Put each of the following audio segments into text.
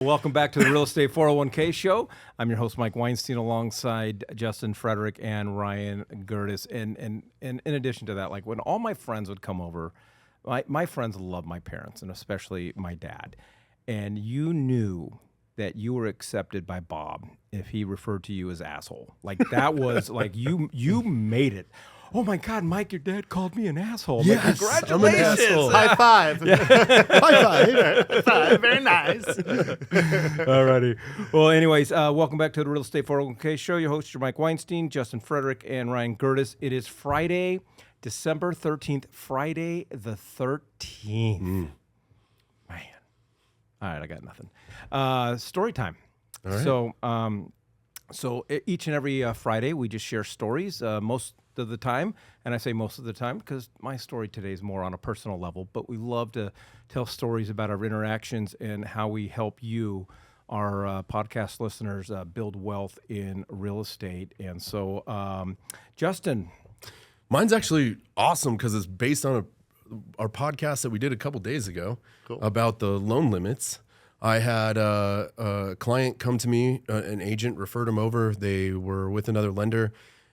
Welcome back to the Real Estate 401k Show. I'm your host, Mike Weinstein, alongside Justin Frederick and Ryan Gertis. And in addition to that, like when all my friends would come over, my friends love my parents, and especially my dad. And you knew that you were accepted by Bob if he referred to you as asshole. Like that was like you made it. Oh my God, Mike, your dad called me an asshole. Yes, like, congratulations. I'm an asshole. High five. High five. Very nice. Alrighty. Well, anyways, welcome back to the Real Estate 401k Show. Your hosts are Mike Weinstein, Justin Frederick, and Ryan Gertis. It is Friday, December 13th. Friday the 13th. Man. All right, I got nothing. Story time. All right. So each and every Friday, we just share stories. Most of the time, and I say most of the time because my story today is more on a personal level, but we love to tell stories about our interactions and how we help you, our podcast listeners, build wealth in real estate. And so, Justin. Mine's actually awesome because it's based on our podcast that we did a couple days ago about the loan limits. I had a client come to me, an agent referred him over. They were with another lender,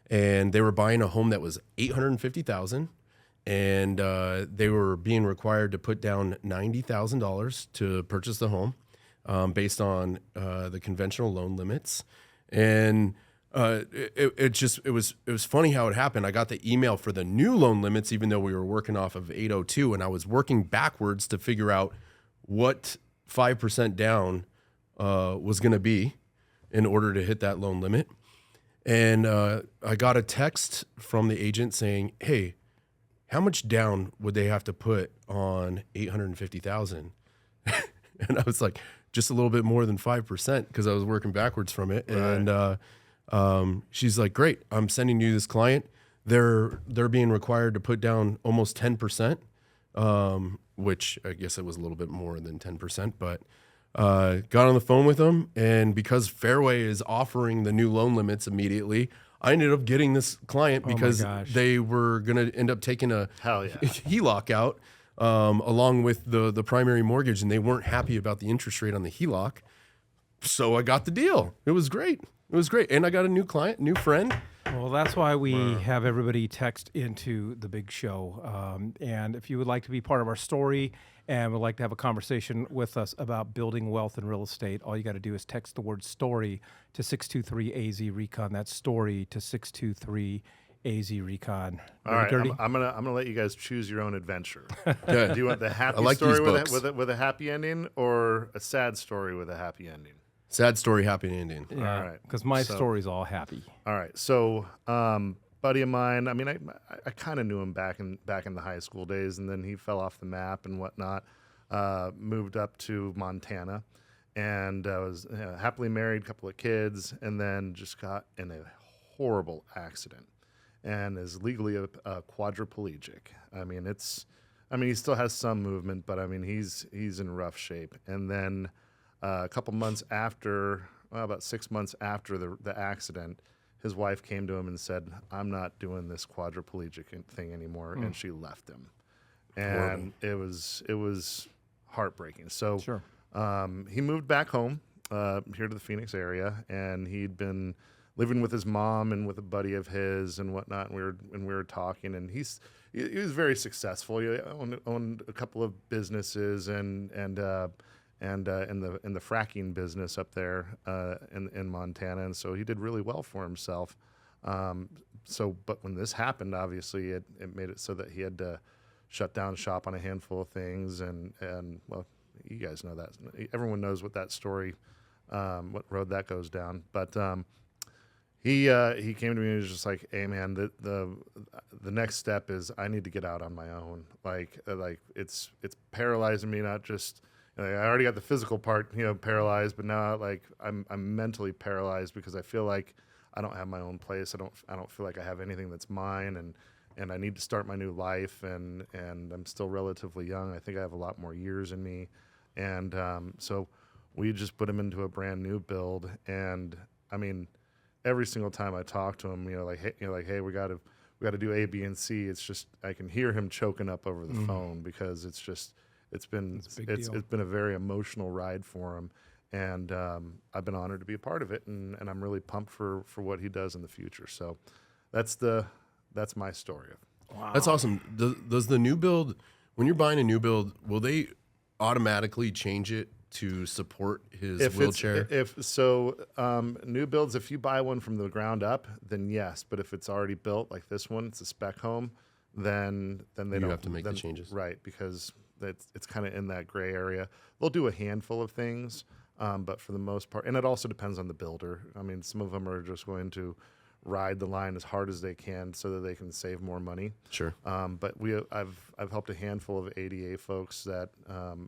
and they were buying a home that was $850,000, and they were being required to put down $90,000 to purchase the home, based on the conventional loan limits. And it was funny how it happened. I got the email for the new loan limits, even though we were working off of 802, and I was working backwards to figure out what 5% down was going to be in order to hit that loan limit. And I got a text from the agent saying, "Hey, how much down would they have to put on $850,000?" And I was like, "Just a little bit more than 5%," because I was working backwards from it. Right. And she's like, "Great, I'm sending you this client. They're being required to put down almost 10%, which I guess it was a little bit more than 10%, but." Got on the phone with them, and because Fairway is offering the new loan limits immediately, I ended up getting this client because they were going to end up taking a HELOC out along with the primary mortgage, and they weren't happy about the interest rate on the HELOC. So I got the deal. It was great. And I got a new client, new friend. Well, that's why we have everybody text into the big show. And if you would like to be part of our story and would like to have a conversation with us about building wealth in real estate, all you got to do is text the word story to 623-AZ-RECON. That's story to 623-AZ-RECON. All right, I'm gonna let you guys choose your own adventure. Do you want the happy story with a happy ending, or a sad story with a happy ending? Sad story, happy ending. Yeah, all right, because my story's all happy. All right, so buddy of mine, I mean, I kind of knew him back in the high school days, and then he fell off the map and whatnot. Moved up to Montana, and was happily married, couple of kids, and then just got in a horrible accident, and is legally a quadriplegic. I mean, he still has some movement, but I mean, he's in rough shape. And then a couple months after, about 6 months after the accident, his wife came to him and said, "I'm not doing this quadriplegic thing anymore," and she left him. And it was heartbreaking. So he moved back home here to the Phoenix area, and he'd been living with his mom and with a buddy of his and whatnot. And we were talking, and he was very successful. He owned a couple of businesses and in the fracking business up there in Montana, and so he did really well for himself. But when this happened, obviously it made it so that he had to shut down shop on a handful of things, and well, you guys know that. Everyone knows what that story, what road that goes down. But he came to me and was just like, "Hey man, the next step is I need to get out on my own. Like it's paralyzing me, not just." I already got the physical part, paralyzed, but now like I'm mentally paralyzed because I feel like I don't have my own place. I don't feel like I have anything that's mine, and I need to start my new life, and I'm still relatively young. I think I have a lot more years in me, and so we just put him into a brand new build. And I mean, every single time I talk to him, hey, we got to do A, B, and C. It's just I can hear him choking up over the phone because it's been a very emotional ride for him, And I've been honored to be a part of it, and I'm really pumped for what he does in the future. So that's my story. Wow. That's awesome. Does the new build, when you're buying a new build, will they automatically change it to support his wheelchair? New builds, if you buy one from the ground up, then yes. But if it's already built, like this one, it's a spec home, then they don't have to make the changes. Right, because it's kind of in that gray area. They'll do a handful of things, but for the most part, and it also depends on the builder. I mean, some of them are just going to ride the line as hard as they can so that they can save more money. Sure. But I've helped a handful of ADA folks that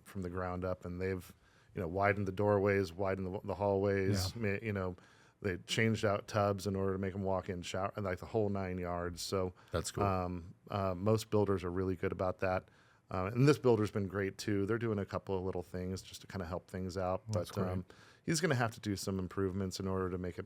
from the ground up, and they've widened the doorways, widened the hallways. Yeah. They changed out tubs in order to make them walk in, shower, and like the whole 9 yards. So That's cool. most builders are really good about that. And this builder's been great too. They're doing a couple of little things just to kind of help things out. That's But great. he's going to have to do some improvements in order to make it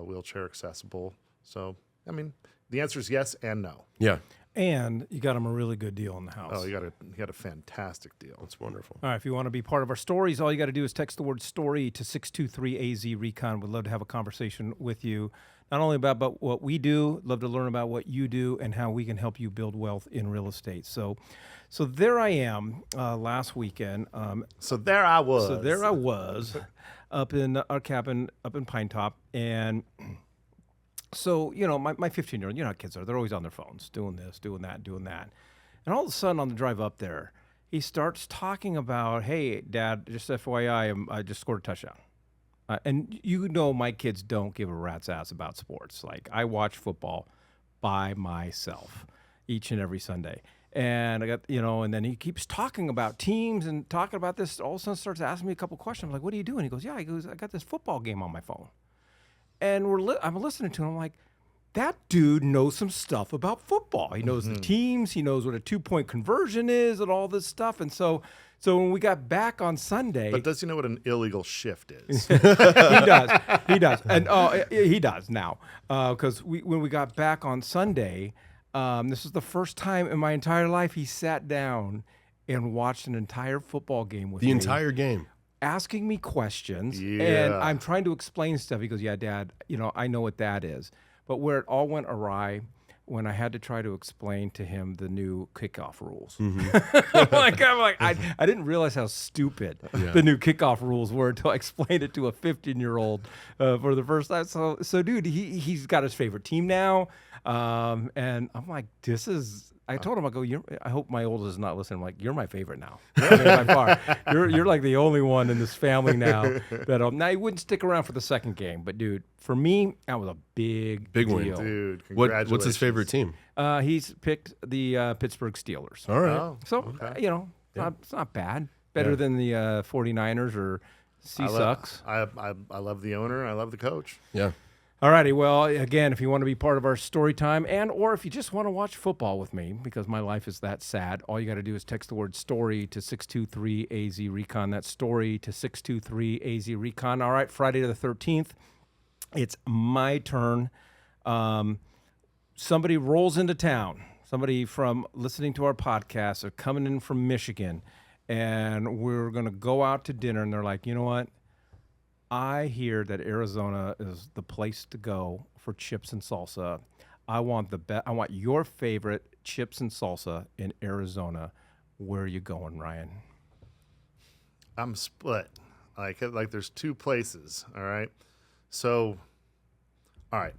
wheelchair accessible. So, I mean, the answer is yes and no. Yeah. And you got him a really good deal in the house. Oh, he got a fantastic deal. That's wonderful. All right, if you want to be part of our stories, all you got to do is text the word story to 623AZ Recon. We'd love to have a conversation with you, not only about what we do, love to learn about what you do and how we can help you build wealth in real estate. So there I am last weekend. So there I was. Up in our cabin up in Pine Top. And so, my 15-year-old, you know how kids are. They're always on their phones, doing this, doing that, doing that. And all of a sudden on the drive up there, he starts talking about, hey, Dad, just FYI, I just scored a touchdown. And my kids don't give a rat's ass about sports. Like, I watch football by myself each and every Sunday. And I got, and then he keeps talking about teams and talking about this. All of a sudden starts asking me a couple questions. I'm like, what are you doing? He goes, I got this football game on my phone. And I'm listening to him. I'm like, that dude knows some stuff about football. He knows the teams. He knows what a 2-point conversion is and all this stuff. And so when we got back on Sunday, But does he know what an illegal shift is? he does, and he does now. Because when we got back on Sunday, this was the first time in my entire life he sat down and watched an entire football game with me. The entire game. Asking me questions, and Yeah. I'm trying to explain stuff. He goes, yeah, Dad, I know what that is. But where it all went awry, when I had to try to explain to him the new kickoff rules. I'm like, I didn't realize how stupid the new kickoff rules were until I explained it to a 15-year-old for the first time. So dude, he's got his favorite team now. And I'm like, I told him, I go, I hope my oldest is not listening. I'm like, you're my favorite now. I mean, by far. You're like the only one in this family now that now he wouldn't stick around for the second game. But dude, for me, that was a big win. deal. Dude, congratulations. What's his favorite team? He's picked the Pittsburgh Steelers. All right. Oh, So, okay. it's not bad. Better than the 49ers or C-Sucks. I love the owner. I love the coach. Yeah. All righty. Well, again, if you want to be part of our story time or if you just want to watch football with me because my life is that sad, all you got to do is text the word story to 623AZ Recon. That's story to 623AZ Recon. All right, Friday the 13th, it's my turn. Somebody rolls into town. Somebody from listening to our podcast are coming in from Michigan, and we're going to go out to dinner, and they're like, you know what? I hear that Arizona is the place to go for chips and salsa. I want I want your favorite chips and salsa in Arizona. Where are you going, Ryan? I'm split. Like there's two places. All right. So, all right.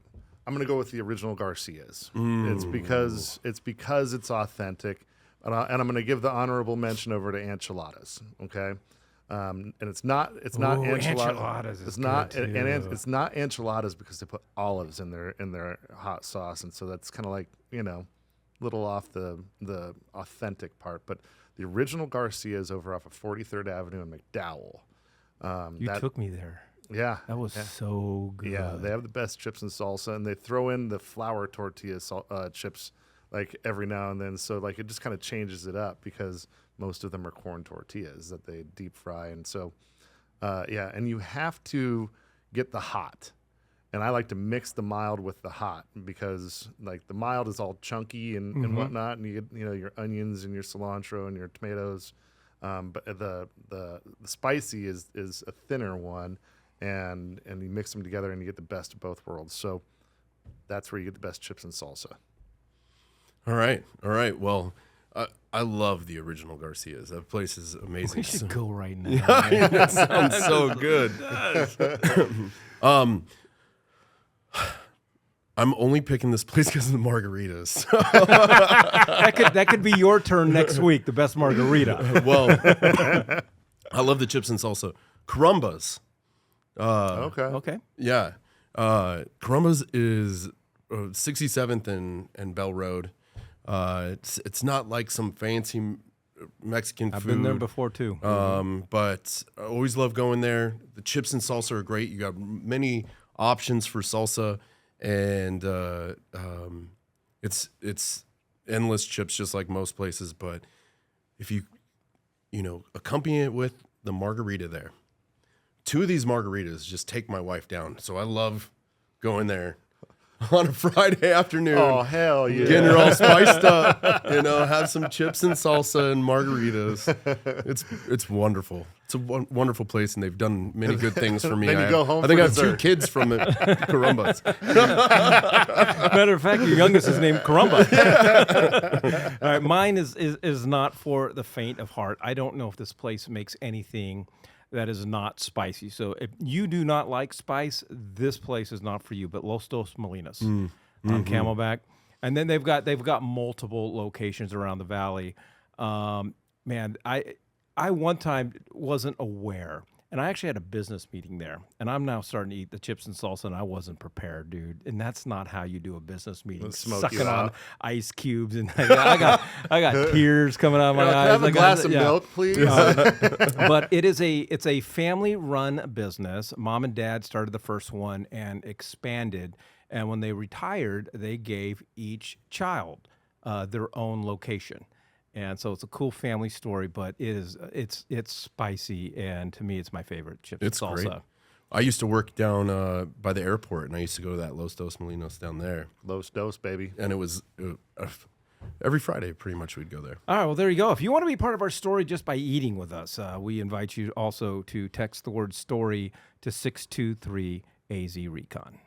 I'm gonna go with the original Garcia's. It's because it's authentic, and I'm gonna give the honorable mention over to enchiladas. Okay. And it's not enchiladas is It's not good, and too. it's not enchiladas because they put olives in their hot sauce, and so that's kind of like little off the authentic part. But the original Garcia is over off of 43rd Avenue in McDowell. You took me there. Yeah, That was so good. yeah. They have the best chips and salsa, and they throw in the flour tortilla chips like every now and then. So like it just kind of changes it up because most of them are corn tortillas that they deep fry. And so, and you have to get the hot. And I like to mix the mild with the hot because like the mild is all chunky and whatnot. And you get, your onions and your cilantro and your tomatoes. But the spicy is a thinner one, and you mix them together and you get the best of both worlds. So that's where you get the best chips and salsa. All right. Well, I love the original Garcia's. That place is amazing. We should go right now. That sounds so good. I'm only picking this place because of the margaritas. That could be your turn next week. The best margarita. Well, I love the chips and salsa. Carambas. Okay. Yeah. Carambas is 67th and Bell Road. It's not like some fancy Mexican food. I've been there before too. But I always love going there. The chips and salsa are great. You got many options for salsa, and it's endless chips, just like most places. But if you accompany it with the margarita there, 2 of these margaritas just take my wife down. So I love going there on a Friday afternoon. Oh, hell yeah. Getting her all spiced up, have some chips and salsa and margaritas. It's wonderful. It's a wonderful place, and they've done many good things for me. Then you go home I think for I have 2 dessert. kids from it, Carambas. Matter of fact, your youngest is named Caramba. All right, mine is not for the faint of heart. I don't know if this place makes anything that is not spicy. So if you do not like spice, this place is not for you. But Los Dos Molinos on Camelback, and then they've got multiple locations around the valley. Man, I one time wasn't aware, and I actually had a business meeting there, and I'm now starting to eat the chips and salsa, and I wasn't prepared, dude. And that's not how you do a business meeting. Smoke Sucking you on out. ice cubes, and I got tears coming out of my Can I eyes. have a Like, glass of yeah. milk, please? But it's a family-run business. Mom and Dad started the first one and expanded. And when they retired, they gave each child their own location. And so it's a cool family story, but it's spicy, and to me, it's my favorite chips It's and salsa. great. I used to work down by the airport, and I used to go to that Los Dos Molinos down there. Los Dos, baby. And it was every Friday, pretty much, we'd go there. All right, well, there you go. If you want to be part of our story just by eating with us, we invite you also to text the word story to 623 AZ Recon.